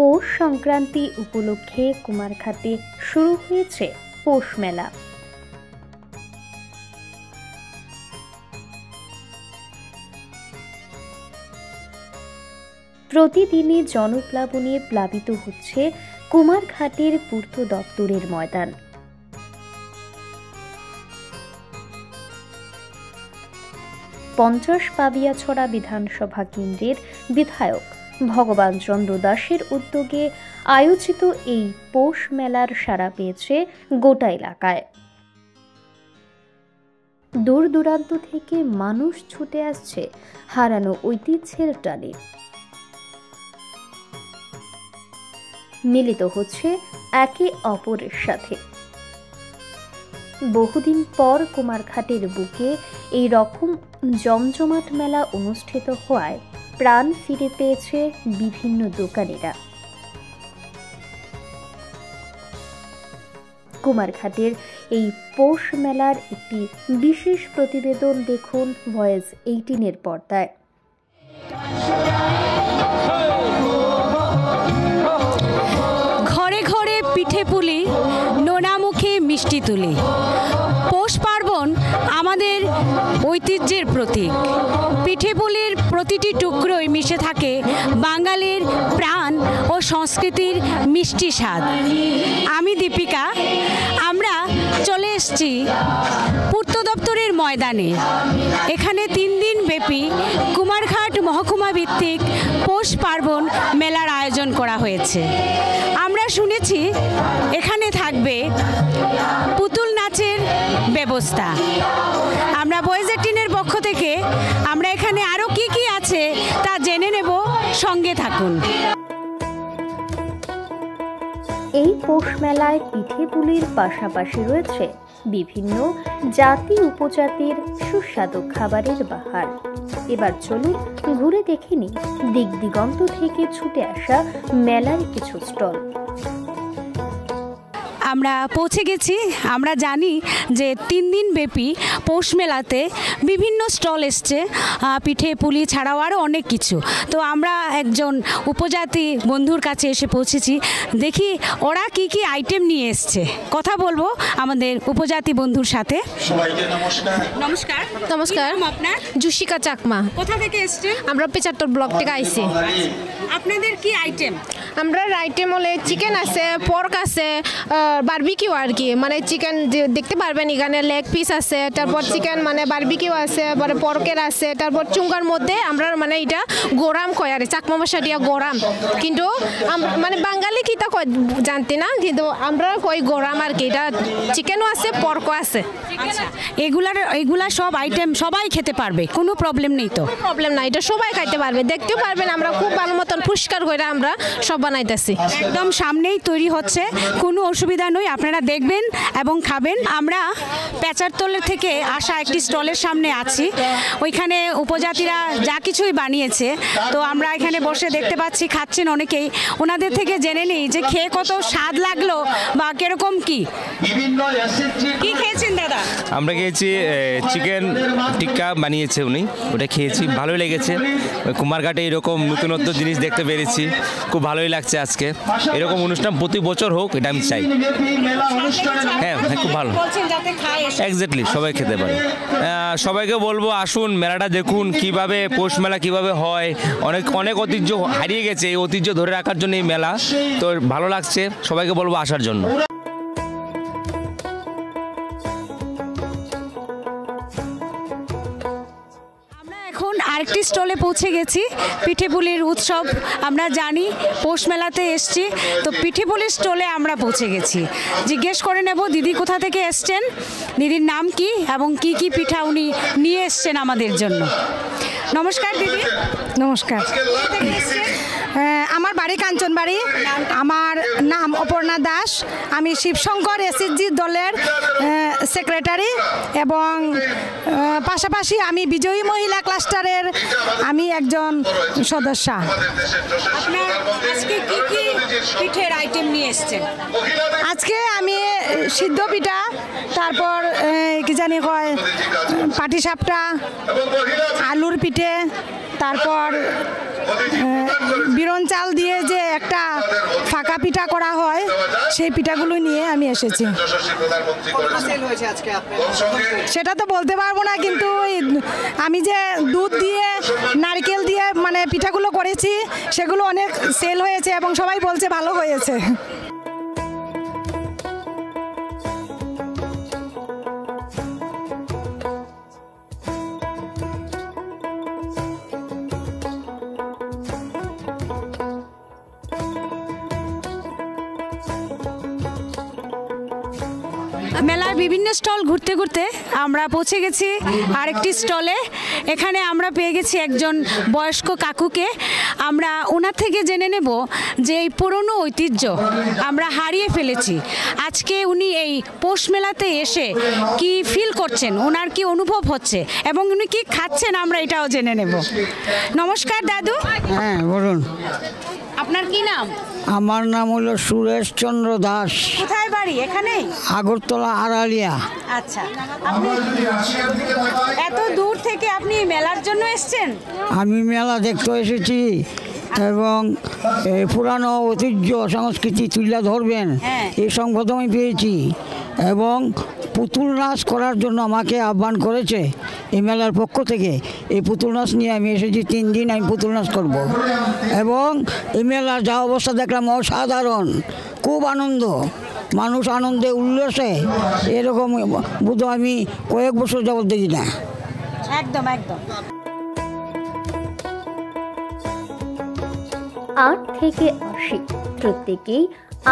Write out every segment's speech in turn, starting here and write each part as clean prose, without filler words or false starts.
পৌষ সংক্রান্তি উপলক্ষে কুমারঘাটে শুরু হয়েছে পৌষ মেলা। প্রতিদিনই জনপ্লাবনে প্লাবিত হচ্ছে কুমারঘাটের পূর্ত দপ্তরের ময়দান। পঞ্চাশ পাবিয়াছড়া বিধানসভা কেন্দ্রের বিধায়ক ভগবান চন্দ্র দাসের উদ্যোগে আয়োজিত এই পৌষ মেলার সাড়া পেয়েছে গোটা এলাকায়। দূর দূরান্ত থেকে মানুষ ছুটে আসছে হারানো ঐতিহ্যের টানে, মিলিত হচ্ছে একে অপরের সাথে। বহুদিন পর কুমারঘাটের বুকে এই রকম জমজমাট মেলা অনুষ্ঠিত হওয়ায় প্রাণ ফিরে পেয়েছে বিভিন্ন দোকানিরা। কুমারঘাটের এই পৌষ মেলার একটি বিশেষ প্রতিবেদন দেখুন ভয়েস 18-এর পর্দায়। ঘরে ঘরে পিঠে পুলি, নোনা মুখে মিষ্টি তুলি। পৌষ পার্বণ আমাদের ঐতিহ্যের প্রতীক। পিঠে পুলির প্রতিটি টুকরোই মিশে থাকে বাঙালির প্রাণ ও সংস্কৃতির মিষ্টি স্বাদ। আমি দীপিকা, আমরা চলে এসেছি পূর্ত দপ্তরের ময়দানে। এখানে 3 দিন ব্যাপী কুমারঘাট মহকুমা ভিত্তিক পৌষ পার্বণ মেলার আয়োজন করা হয়েছে। আমরা শুনেছি এখানে থাকবে পুতুল নাচের ব্যবস্থা। আমরা ভয়েস 18-এর পক্ষ থেকে আমরা এখানে আরো কি কি আছে তা জেনে নেব, সঙ্গে থাকুন। এই পৌষ মেলায় পিঠে পুলির পাশাপাশি রয়েছে বিভিন্ন জাতি উপজাতির সুস্বাদু খাবারের বাহার। এবার চলুন ঘুরে দেখে নিই দিক দিগন্ত থেকে ছুটে আসা মেলার কিছু স্টল। আমরা পৌঁছে গেছি। আমরা জানি যে 3 দিন ব্যাপী পৌষ মেলাতে বিভিন্ন স্টল এসছে, পিঠে পুলি ছাড়াও আরও অনেক কিছু। তো আমরা একজন উপজাতি বন্ধুর কাছে এসে পৌঁছেছি, দেখি ওরা কি কি আইটেম নিয়ে এসছে। কথা বলবো আমাদের উপজাতি বন্ধুর সাথে। নমস্কার। নমস্কার। আপনার? জুশিকা চাকমা। কোথা থেকে এসছেন? আমরা 75 ব্লক থেকে আইছি। আপনাদের কি আইটেম? আমরা আইটেম হলে চিকেন আছে, পর্ক আছে, বারবিকিউ আর কি, মানে চিকেন দেখতে পারবেন এখানে লেগ পিস আছে, তারপর চিকেন মানে বারবিকিউ আছে, পরে পর্কের আছে, তারপর চুঙ্গার মধ্যে আমরা মানে এটা গোরাম কয় আর চাকমা ভাষা দিয়া গোরাম, কিন্তু মানে বাঙালি কিতা কয় জানতে না, কিন্তু আমরা কই গোরাম আর কি। এটা চিকেনও আছে, পর্কও আছে। এগুলা সব আইটেম সবাই খেতে পারবে, কোনো প্রবলেম নেই তো? প্রবলেম নাই, এটা সবাই খাইতে পারবে, দেখতেও পারবেন। আমরা খুব ভালো মতন পরিষ্কার করে আমরা সব বানাইতেছি। একদম সামনেই তৈরি হচ্ছে, কোনো অসুবিধা নয়, আপনারা দেখবেন এবং খাবেন। আমরা পেচারতলের থেকে আসা একটি স্টলের সামনে আছি। ওইখানে উপজাতিরা যা কিছুই বানিয়েছে, তো আমরা এখানে বসে দেখতে পাচ্ছি খাচ্ছেন অনেকেই। ওনাদের থেকে জেনে নিই যে খেয়ে কত স্বাদ লাগলো বা কিরকম কি খেয়েছেন দাদা? আমরা খেয়েছি চিকেন টিক্কা বানিয়েছে উনি, ওটা খেয়েছি, ভালোই লেগেছে। কুমারঘাটে এরকম নতুনত্ব জিনিস দেখতে পেরেছি, খুব ভালোই লাগছে। আজকে এরকম অনুষ্ঠান প্রতি বছর হোক, এটা আমি চাই। হ্যাঁ, খুব ভালো, এক্স্যাক্টলি সবাই খেতে পারে। সবাইকে বলবো আসুন, মেলাটা দেখুন কিভাবে পৌষ মেলা কিভাবে হয়। অনেক ঐতিহ্য হারিয়ে গেছে, এই ঐতিহ্য ধরে রাখার জন্য এই মেলা। তো ভালো লাগছে, সবাইকে বলবো আসার জন্য। আরেকটি স্টলে পৌঁছে গেছি, পিঠে পুলির উৎসব। আমরা জানি পৌষ মেলাতে এসছি, তো পিঠে পুলির স্টলে আমরা পৌঁছে গেছি। জিজ্ঞেস করে নেব দিদি কোথা থেকে এসছেন, দিদির নাম কি এবং কি কি পিঠা উনি নিয়ে এসছেন আমাদের জন্য। নমস্কার দিদি। নমস্কার। আমার বাড়ি কাঞ্চনবাড়ি, আমার নাম অপর্ণা দাস। আমি শিবশঙ্কর এসএসজি দলের সেক্রেটারি এবং পাশাপাশি আমি বিজয়ী মহিলা ক্লাস্টারের আমি একজন সদস্য। আজকে কি কি পিঠের আইটেম নিয়ে এসেছেন? আজকে আমি সিদ্ধ পিঠা, তারপর কি জানি কয় পাটিসাপটা, আলুর পিঠে, তারপর বিরন চাল দিয়ে যে একটা ফাঁকা পিঠা করা হয়, সেই পিঠাগুলো নিয়ে আমি এসেছি। সেটা তো বলতে পারবো না, কিন্তু আমি যে দুধ দিয়ে নারকেল দিয়ে মানে পিঠাগুলো করেছি সেগুলো অনেক সেল হয়েছে এবং সবাই বলছে ভালো হয়েছে। মেলার বিভিন্ন স্টল ঘুরতে ঘুরতে আমরা পৌঁছে গেছি আরেকটি স্টলে। এখানে আমরা পেয়ে গেছি একজন বয়স্ক কাকুকে। আমরা ওনার থেকে জেনে নেব যে এই পুরনো ঐতিহ্য আমরা হারিয়ে ফেলেছি। আজকে উনি এই পৌষ মেলাতে এসে কি ফিল করছেন, ওনার কি অনুভব হচ্ছে এবং উনি কি খাচ্ছেন, আমরা এটাও জেনে নেব। নমস্কার দাদু। হ্যাঁ বলুন। আপনার কি নাম? আমার নাম হলো সুরেশ চন্দ্র দাস। কোথায় বাড়ি? এখানেই? আগরতলা আড়ালিয়া। আচ্ছা, আপনি এত দূর থেকে আপনি মেলার জন্য এসেছেন? আমি মেলা দেখতে এসেছি এবং পুরানো ঐতিহ্য সংস্কৃতি তুলে ধরবেন এই সংবাদ আমি পেয়েছি এবং পুতুল নাচ করার জন্য আমাকে আহ্বান করেছে এই মেলার পক্ষ থেকে। এই পুতুল নাচ নিয়ে আমি এসেছি, 3 দিন আমি পুতুল নাচ করব এবং এই মেলার যা অবস্থা দেখলাম অসাধারণ, খুব আনন্দ, মানুষ আনন্দে উল্লাসে, এরকম বোধ আমি কয়েক বছর যাবত দেখি না। একদম একদম। 8 থেকে 80 প্রত্যেকেই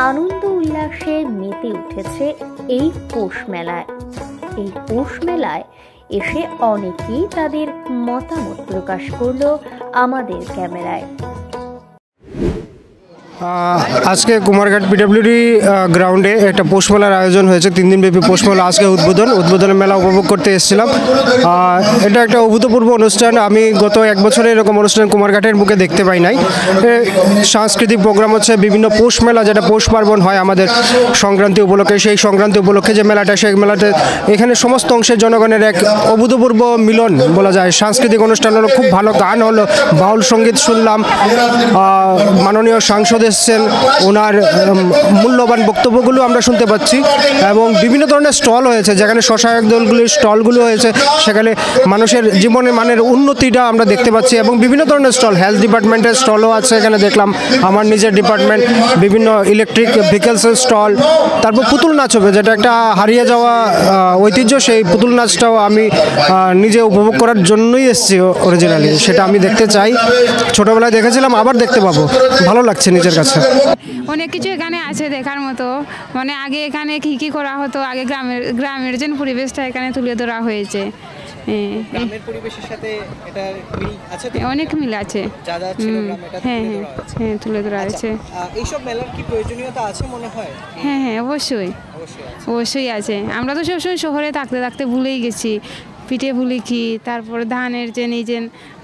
আনন্দ উল্লাসে মেতে উঠেছে এই পৌষ মেলায়। এই পৌষ মেলায় এসে অনেকেই তাদের মতামত প্রকাশ করলো আমাদের ক্যামেরায়। আজকে কুমারঘাট পিডব্লিউডি গ্রাউন্ডে একটা পৌষ মেলার আয়োজন হয়েছে। 3 দিনব্যাপী পৌষ মেলা। আজকে উদ্বোধনের মেলা উপভোগ করতে এসেছিলাম। এটা একটা অভূতপূর্ব অনুষ্ঠান। আমি গত 1 বছরে এরকম অনুষ্ঠান কুমারঘাটের বুকে দেখতে পাই নাই। সাংস্কৃতিক প্রোগ্রাম হচ্ছে, বিভিন্ন পৌষ মেলা, যেটা পৌষ পার্বণ হয় আমাদের সংক্রান্তি উপলক্ষে, সেই সংক্রান্তি উপলক্ষে যে মেলাটা, সেই মেলাতে এখানে সমস্ত অংশের জনগণের এক অভূতপূর্ব মিলন বলা যায়। সাংস্কৃতিক অনুষ্ঠান হলো, খুব ভালো গান হলো, বাউল সঙ্গীত শুনলাম, মাননীয় সাংসদ এসেছেন, ওনার মূল্যবান বক্তব্যগুলো আমরা শুনতে পাচ্ছি এবং বিভিন্ন ধরনের স্টল হয়েছে, যেখানে স্বসহায়ক দলগুলির স্টলগুলো হয়েছে, সেখানে মানুষের জীবনের মানের উন্নতিটা আমরা দেখতে পাচ্ছি এবং বিভিন্ন ধরনের স্টল, হেলথ ডিপার্টমেন্টের স্টলও আছে এখানে দেখলাম, আমার নিজের ডিপার্টমেন্ট, বিভিন্ন ইলেকট্রিক ভেহিকেলসের স্টল, তারপর পুতুল নাচ হবে, যেটা একটা হারিয়ে যাওয়া ঐতিহ্য। সেই পুতুল নাচটাও আমি নিজে উপভোগ করার জন্যই এসেছি অরিজিনালি, সেটা আমি দেখতে চাই। ছোটোবেলায় দেখেছিলাম, আবার দেখতে পাবো, ভালো লাগছে নিজের কাছে। অনেক কিছু এখানে আছে দেখার মতো। মানে আগে এখানে কি করা হতো, আগে গ্রামের যে পরিবেশটা এখানে তুলে ধরা হয়েছে। গ্রামের পরিবেশের সাথে এটা মিল আছে, অনেক মিল আছে। হ্যাঁ হ্যাঁ হ্যাঁ, তুলে ধরা হয়েছে। এইসব মেলার কি প্রয়োজনীয়তা আছে মনে হয়? হ্যাঁ হ্যাঁ, অবশ্যই আছে। আমরা তো সবসময় শহরে থাকতে থাকতে ভুলেই গেছি পিঠে পুলি কি, তারপর ধানের যে নিজে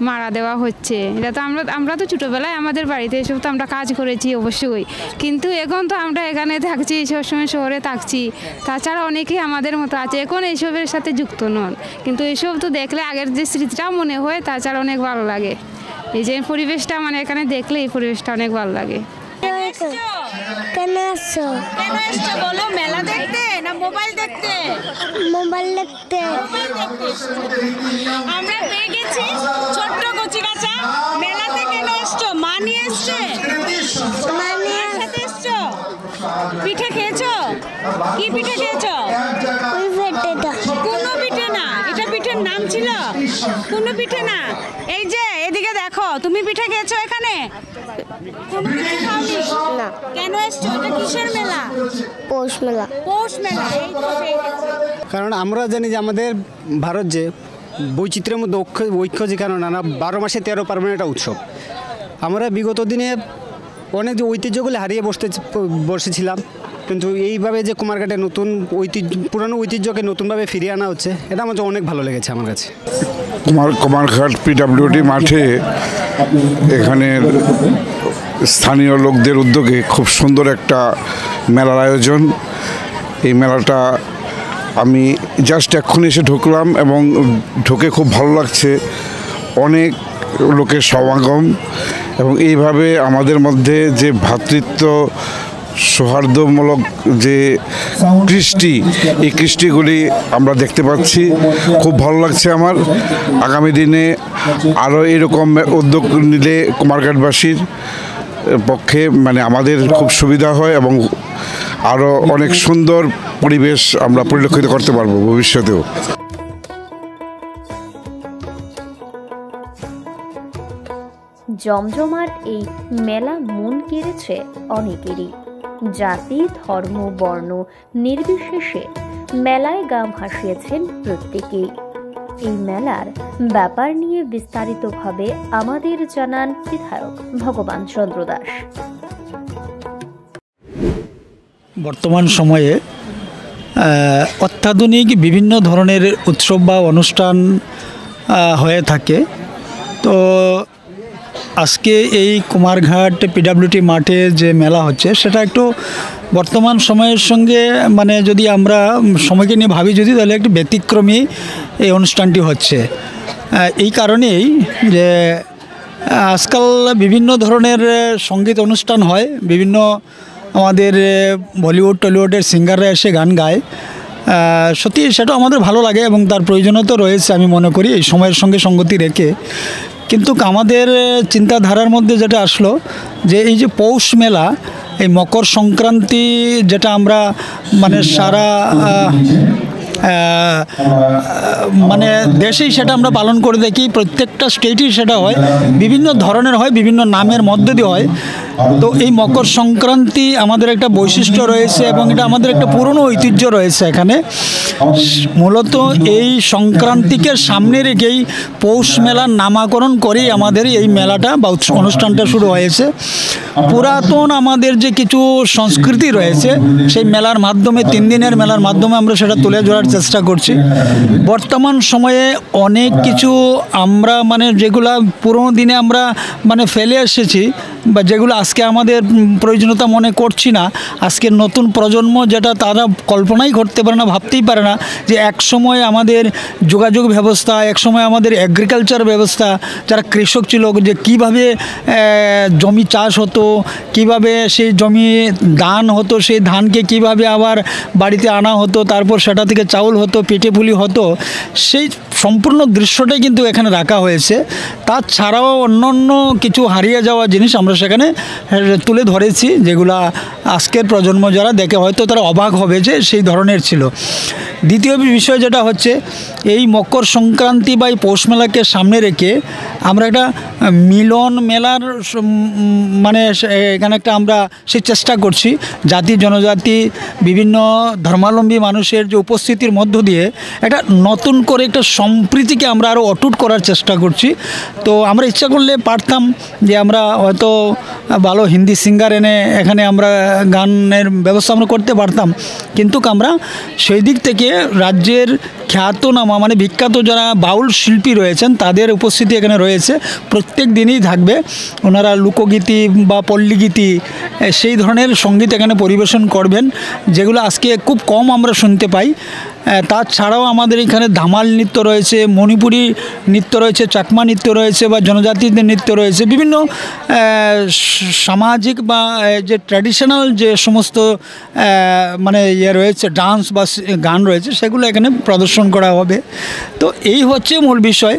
মারা দেওয়া হচ্ছে, এটা তো আমরা তো ছোটোবেলায় আমাদের বাড়িতে এসব তো আমরা কাজ করেছি অবশ্যই, কিন্তু এখন তো আমরা এখানে থাকছি, সবসময় শহরে থাকছি। তাছাড়া অনেকেই আমাদের মতো আছে এখন এইসবের সাথে যুক্ত নন, কিন্তু এইসব তো দেখলে আগের যে স্মৃতিটাও মনে হয়, তাছাড়া অনেক ভালো লাগে। এই যে পরিবেশটা মানে এখানে দেখলে এই পরিবেশটা অনেক ভালো লাগে। কেন আসছো? বলো, মেলা দেখতে না মোবাইল দেখতে? মোবাইল দেখতে। আমরা পেয়ে গেছি ছোট্ট কচি কাঁচা। মেলাতে কেন এসছো? মা নিয়ে এসছে? এসছো? পিঠে খেয়েছো? কি পিঠে খেয়েছো? কোনো পিঠে না, এটা পিঠের নাম ছিল? কোনো পিঠে না। এই যে এদিকে দেখো, তুমি পিঠে খেয়েছো এখানে? কোনো পিঠে খাওনি? না। কেন এসছো? এটা কিসের মেলা? পৌষ মেলা। পৌষ মেলা। এই তো পেয়ে গেছি। কারণ আমরা জানি যে আমাদের ভারত যে বৈচিত্র্যের মধ্যে ঐক্য, যে কারণ 12 মাসে 13 পার্বণ একটা উৎসব। আমরা বিগত দিনে অনেক যে ঐতিহ্যগুলি হারিয়ে বসেছিলাম, কিন্তু এইভাবে যে কুমারঘাটে নতুন পুরানো ঐতিহ্যকে নতুনভাবে ফিরিয়ে আনা হচ্ছে, এটা আমার অনেক ভালো লেগেছে আমার কাছে। কুমারঘাট পিডব্লিউডি মাঠে এখানের স্থানীয় লোকদের উদ্যোগে খুব সুন্দর একটা মেলার আয়োজন। এই মেলাটা আমি জাস্ট এক্ষুনি এসে ঢুকলাম এবং ঢুকে খুব ভালো লাগছে। অনেক লোকের সমাগম এবং এইভাবে আমাদের মধ্যে যে ভ্রাতৃত্ব সৌহার্দ্যমূলক যে কৃষ্টি, এই কৃষ্টিগুলি আমরা দেখতে পাচ্ছি। খুব ভালো লাগছে আমার। আগামী দিনে আরও এরকম উদ্যোগ নিলে কুমারঘাটবাসীর পক্ষে মানে আমাদের খুব সুবিধা হয় এবং আরও অনেক সুন্দর পরিবেশ আমরা পরিলক্ষিত করতে পারবো ভবিষ্যতেও। জমজমাট এই মেলা মন কেড়েছে অনেকেরই। জাতি, ধর্ম, বর্ণ নির্বিশেষে মেলায় গা ভাসিয়েছেন প্রত্যেকেই। এই মেলার ব্যাপার নিয়ে বিস্তারিতভাবে আমাদের জানান বিধায়ক ভগবান চন্দ্র দাস। বর্তমান সময়ে অত্যাধুনিক বিভিন্ন ধরনের উৎসব বা অনুষ্ঠান হয়ে থাকে। তো আজকে এই কুমারঘাট পিডব্লিউটি মাঠে যে মেলা হচ্ছে সেটা একটু বর্তমান সময়ের সঙ্গে মানে যদি আমরা সময়কে নিয়ে ভাবি যদি, তাহলে একটু ব্যতিক্রমী এই অনুষ্ঠানটি হচ্ছে। এই কারণেই যে আজকাল বিভিন্ন ধরনের সঙ্গীত অনুষ্ঠান হয়, বিভিন্ন আমাদের বলিউড টলিউডের সিঙ্গাররা এসে গান গায়। সত্যি সেটা আমাদের ভালো লাগে এবং তার প্রয়োজনীয়তা রয়েছে আমি মনে করি এই সময়ের সঙ্গে সঙ্গতি রেখে। কিন্তু আমাদের চিন্তাধারার মধ্যে যেটা আসলো যে এই যে পৌষ মেলা, এই মকর সংক্রান্তি যেটা আমরা মানে সারা মানে দেশেই সেটা আমরা পালন করে দেখি, প্রত্যেকটা স্টেটেই সেটা হয়, বিভিন্ন ধরনের হয়, বিভিন্ন নামের মধ্যে দিয়ে হয়। তো এই মকর সংক্রান্তি আমাদের একটা বৈশিষ্ট্য রয়েছে এবং এটা আমাদের একটা পুরনো ঐতিহ্য রয়েছে এখানে। মূলত এই সংক্রান্তিকে সামনে রেখেই পৌষ মেলার নামকরণ করেই আমাদের এই মেলাটা বা অনুষ্ঠানটা শুরু হয়েছে। পুরাতন আমাদের যে কিছু সংস্কৃতি রয়েছে সেই মেলার মাধ্যমে, 3 দিনের মেলার মাধ্যমে আমরা সেটা তুলে ধরার চেষ্টা করছি। বর্তমান সময়ে অনেক কিছু আমরা মানে যেগুলা পুরোনো দিনে আমরা মানে ফেলে এসেছি বা যেগুলো আজকে আমাদের প্রয়োজনীয়তা মনে করছি না, আজকের নতুন প্রজন্ম যেটা তারা কল্পনাই করতে পারে না, ভাবতেই পারে না যে এক সময় আমাদের যোগাযোগ ব্যবস্থা, এক সময় আমাদের এগ্রিকালচার ব্যবস্থা, যারা কৃষক ছিল যে কিভাবে জমি চাষ হতো, কিভাবে সেই জমি ধান হতো, সেই ধানকে কিভাবে আবার বাড়িতে আনা হতো, তারপর সেটা থেকে চাউল হতো, পিঠে পুলি হতো, সেই সম্পূর্ণ দৃশ্যটাই কিন্তু এখানে রাখা হয়েছে। তাছাড়াও অন্য কিছু হারিয়ে যাওয়া জিনিস আমরা সেখানে তুলে ধরেছি, যেগুলা আজকের প্রজন্ম যারা দেখে হয়তো তারা অবাক হবে যে সেই ধরনের ছিল। দ্বিতীয় বিষয় যেটা হচ্ছে এই মকর সংক্রান্তি বা এই পৌষ মেলাকে সামনে রেখে আমরা একটা মিলন মেলার মানে এখানে একটা আমরা সেই চেষ্টা করছি। জাতি জনজাতি বিভিন্ন ধর্মাবলম্বী মানুষের যে উপস্থিতির মধ্য দিয়ে একটা নতুন করে একটা সম্প্রীতিকে আমরা আরও অটুট করার চেষ্টা করছি। তো আমরা ইচ্ছা করলে পারতাম যে আমরা হয়তো ভালো হিন্দি সিঙ্গার এনে এখানে আমরা গানের ব্যবস্থা আমরা করতে পারতাম, কিন্তু আমরা সেই দিক থেকে রাজ্যের খ্যাতনামা মানে বিখ্যাত যারা বাউল শিল্পী রয়েছেন তাদের উপস্থিতি এখানে রয়েছে। প্রত্যেক দিনই থাকবে, ওনারা লোকগীতি বা পল্লীগীতি সেই ধরনের সঙ্গীত এখানে পরিবেশন করবেন, যেগুলো আজকে খুব কম আমরা শুনতে পাই। তাছাড়াও আমাদের এখানে ধামাল নৃত্য রয়েছে, মণিপুরি নৃত্য রয়েছে, চাকমা নৃত্য রয়েছে বা জনজাতিদের নৃত্য রয়েছে, বিভিন্ন সামাজিক বা যে ট্র্যাডিশনাল যে সমস্ত মানে ইয়ে রয়েছে, ডান্স বা গান রয়েছে, সেগুলো এখানে প্রদর্শন করা হবে। তো এই হচ্ছে মূল বিষয়।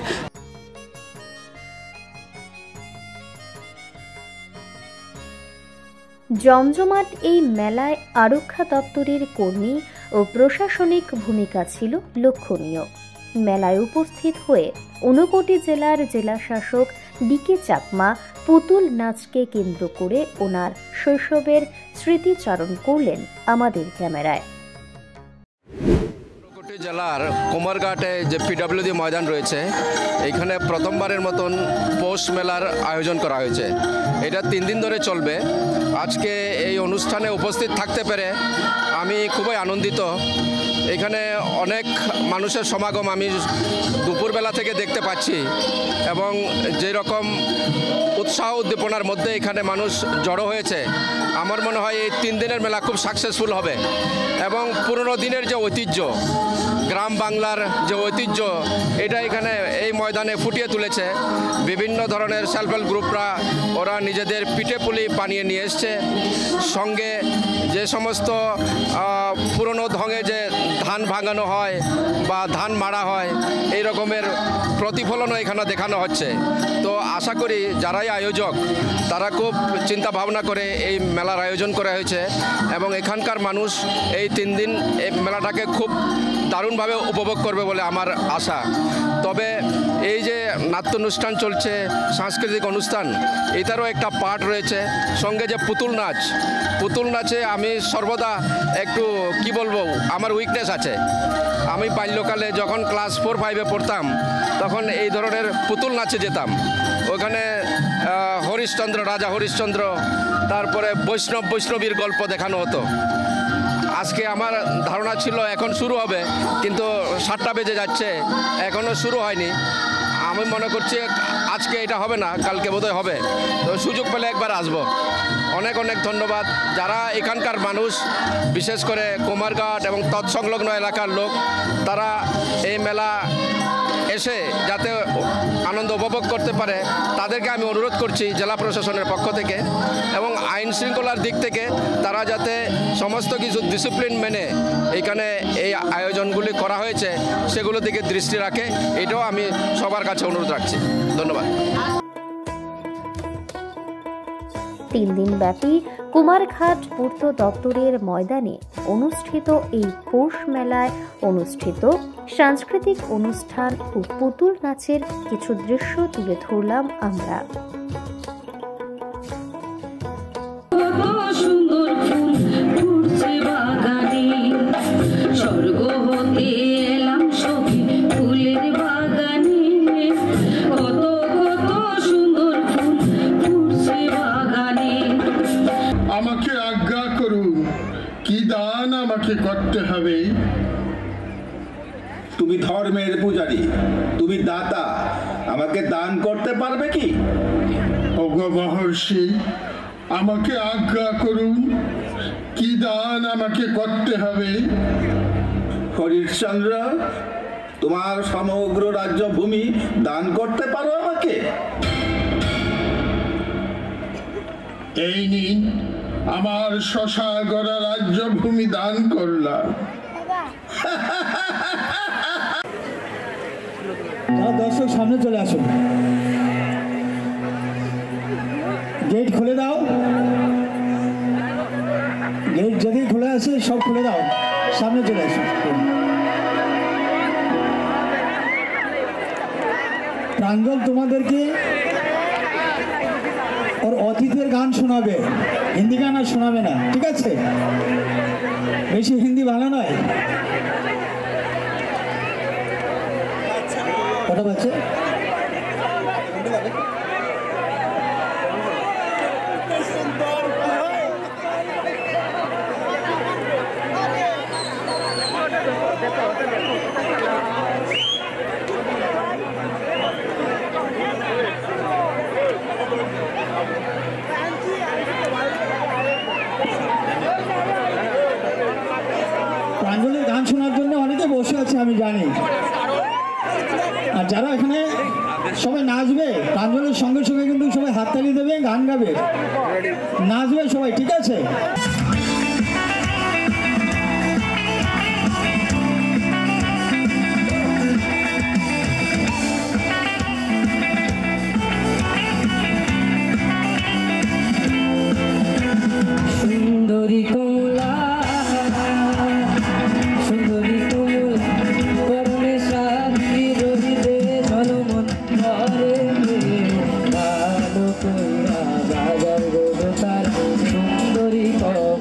জমজমাট এই মেলায় আরক্ষা দপ্তরের কর্মী ও প্রশাসনিক ভূমিকা ছিল লক্ষণীয়। মেলায় উপস্থিত হয়ে ঊনকোটি জেলার জেলাশাসক ডিকে চাকমা পুতুল নাচকে কেন্দ্র করে ওনার শৈশবের স্মৃতিচারণ করলেন আমাদের ক্যামেরায়। জেলার কুমারঘাটে যে পিডব্লিউডি ময়দান রয়েছে, এখানে প্রথমবারের মতন পৌষ মেলার আয়োজন করা হয়েছে। এটা 3 দিন ধরে চলবে। আজকে এই অনুষ্ঠানে উপস্থিত থাকতে পেরে আমি খুবই আনন্দিত। এখানে অনেক মানুষের সমাগম আমি দুপুরবেলা থেকে দেখতে পাচ্ছি এবং যেরকম উৎসাহ উদ্দীপনার মধ্যে এখানে মানুষ জড়ো হয়েছে, আমার মনে হয় এই 3 দিনের মেলা খুব সাকসেসফুল হবে এবং পুরনো দিনের যে ঐতিহ্য, গ্রাম বাংলার যে ঐতিহ্য, এটা এখানে এই ময়দানে ফুটিয়ে তুলেছে। বিভিন্ন ধরনের সেলফ হেল্প গ্রুপরা ওরা নিজেদের পিঠেপুলি বানিয়ে নিয়ে এসছে, সঙ্গে যে সমস্ত পুরনো ঢঙে যে ধান ভাঙানো হয় বা ধান মাড়া হয়, এই রকমের প্রতিফলনও এখানে দেখানো হচ্ছে। তো আশা করি যারাই আয়োজক তারা খুব চিন্তা ভাবনা করে এই মেলার আয়োজন করা হয়েছে এবং এখানকার মানুষ এই 3 দিন এই মেলাটাকে খুব দারুণভাবে উপভোগ করবে বলে আমার আশা। তবে এই যে নাট্যানুষ্ঠান চলছে, সাংস্কৃতিক অনুষ্ঠান, এটারও একটা পার্ট রয়েছে। সঙ্গে যে পুতুল নাচে আমি সর্বদা একটু কি বলবো, আমার উইকনেস আছে। আমি বাল্যকালে যখন ক্লাস 4-5-এ পড়তাম তখন এই ধরনের পুতুল নাচে যেতাম। ওখানে রাজা হরিশ্চন্দ্র, তারপরে বৈষ্ণবীর গল্প দেখানো হতো। আজকে আমার ধারণা ছিল এখন শুরু হবে, কিন্তু 7টা বেজে যাচ্ছে, এখনও শুরু হয়নি। আমি মনে করছি আজকে এটা হবে না, কালকে বোধহয় হবে। তো সুযোগ পেলে একবার আসবো। অনেক অনেক ধন্যবাদ যারা এখানকার মানুষ, বিশেষ করে কুমারঘাট এবং তৎসংলগ্ন এলাকার লোক, তারা এই মেলা এসে যাতে আনন্দ উপভোগ করতে পারে, তাদেরকে আমি অনুরোধ করছি জেলা প্রশাসনের পক্ষ থেকে এবং আইন শৃঙ্খলার দিক থেকে তারা যাতে সমস্ত কিছু ডিসিপ্লিন মেনে এখানে এই আয়োজনগুলি করা হয়েছে সেগুলো দিকে দৃষ্টি রাখে, এটাও আমি সবার কাছে অনুরোধ রাখছি। ধন্যবাদ। 3 দিনব্যাপী কুমারঘাট পূর্ত দপ্তরের ময়দানে অনুষ্ঠিত এই পৌষ মেলায় অনুষ্ঠিত সাংস্কৃতিক অনুষ্ঠান ও পুতুল নাচের কিছু দৃশ্য তুলে ধরলাম আমরা। আমাকে আজ্ঞা করুন, কি দান আমাকে করতে হবে? তুমি ধর্মের পূজারী, তুমি দাতা, আমাকে দান করতে পারবে কি? ওগো মহর্ষি, আমাকে আজ্ঞা করুন, কি দান আমাকে করতে হবে? হরিশ্চন্দ্র, তোমার সমগ্র রাজ্য ভূমি দান করতে পারো আমাকে? এই নিন, আমার শশাগড়া রাজ্য ভূমি দান করলাম। দর্শক সামনে চলে আসুন, গেট খুলে দাও, গেট যদি খুলে আসে সব খুলে দাও, সামনে চলে আসুন। প্রাঞ্জল তোমাদেরকে ওর অতিথির গান শোনাবে, হিন্দি গান আর শোনাবে না, ঠিক আছে? বেশি হিন্দি ভালো নয়। কটা বাচ্চা? প্রাঞ্জলের গান শোনার জন্য অনেকে বসে আছে আমি জানি, আর যারা এখানে সবাই নাচবে প্রাঞ্জলের সঙ্গে সঙ্গে কিন্তু সবাই হাততালি দেবে, গান গাবে, নাচবে সবাই, ঠিক আছে? সুন্দরী কমলা, সুন্দরী কমলা, করণে সাথী রহিতে জনমন ধরে, ভালো কইরা বাজার গোদ তার সুন্দরী কমলা।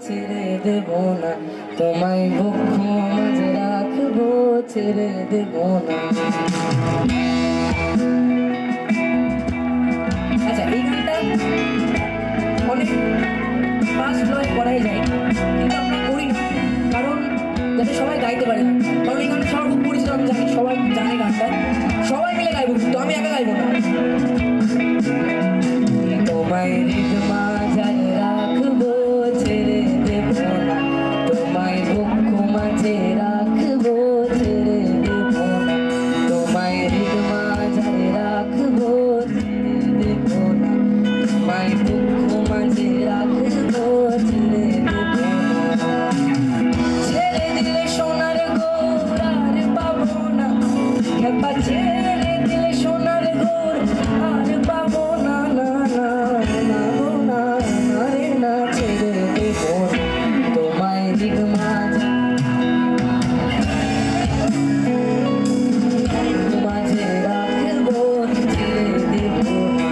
ছেড়ে দেব না, তোমায় বক্ষ মাঝে রাখবো, ছেড়ে দেব না। আচ্ছা, এই গানটা অনেক ফাস্ট লয় করাই যায়, কিন্তু আমরা করি না কারণ যাতে সবাই গাইতে পারে না। কারণ এই গানটা সবার খুব পরিচিত, আমি জানি সবাই জানে গানটা, সবাই মিলে গাইব, তো আমি একা গাইব না। তোমায় রিদমা যায় রাখবো, ছেড়ে দেব না, তোমায় বক্ষ মাঝে রাখবো, ছেড়ে দেব না, তোমায় রিদমা যায় রাখবো, ছেড়ে দেব না, তোমায় বক্ষ মাঝে রাখবো, ছেড়ে দেব না। ছেড়ে দিলে সোনার গোর আর পাবো না, খেপা ছেড়ে দিলে সোনার গোর আর পাবো না, না না না না না রে না, ছেড়ে দেব না, তোমায় রিদমা মাঝে রাখবো, ছেড়ে দেব না।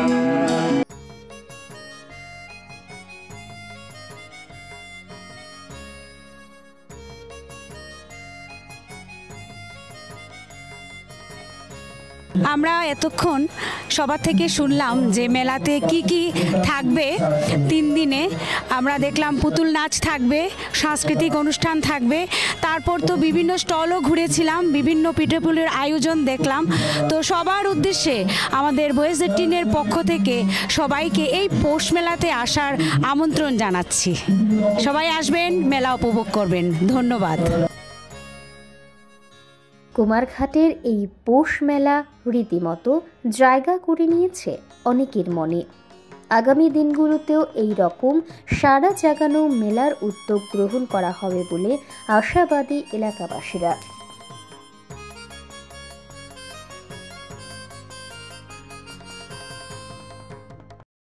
আমরা এতক্ষণ সবার থেকে শুনলাম যে মেলাতে কি কি থাকবে 3 দিনে। আমরা দেখলাম পুতুল নাচ থাকবে, সাংস্কৃতিক অনুষ্ঠান থাকবে, তারপর তো বিভিন্ন স্টলও ঘুরেছিলাম, বিভিন্ন পিঠেপুলির আয়োজন দেখলাম। তো সবার উদ্দেশ্যে আমাদের ভয়েস 18-এর পক্ষ থেকে সবাইকে এই পৌষ মেলাতে আসার আমন্ত্রণ জানাচ্ছি। সবাই আসবেন, মেলা উপভোগ করবেন। ধন্যবাদ। কুমারঘাটের এই পৌষ মেলা রীতিমতো জায়গা করে নিয়েছে অনেকের মনে। আগামী দিনগুলোতেও এই রকম সারা জাগানো মেলার উদ্যোগ গ্রহণ করা হবে বলে আশাবাদী এলাকাবাসীরা।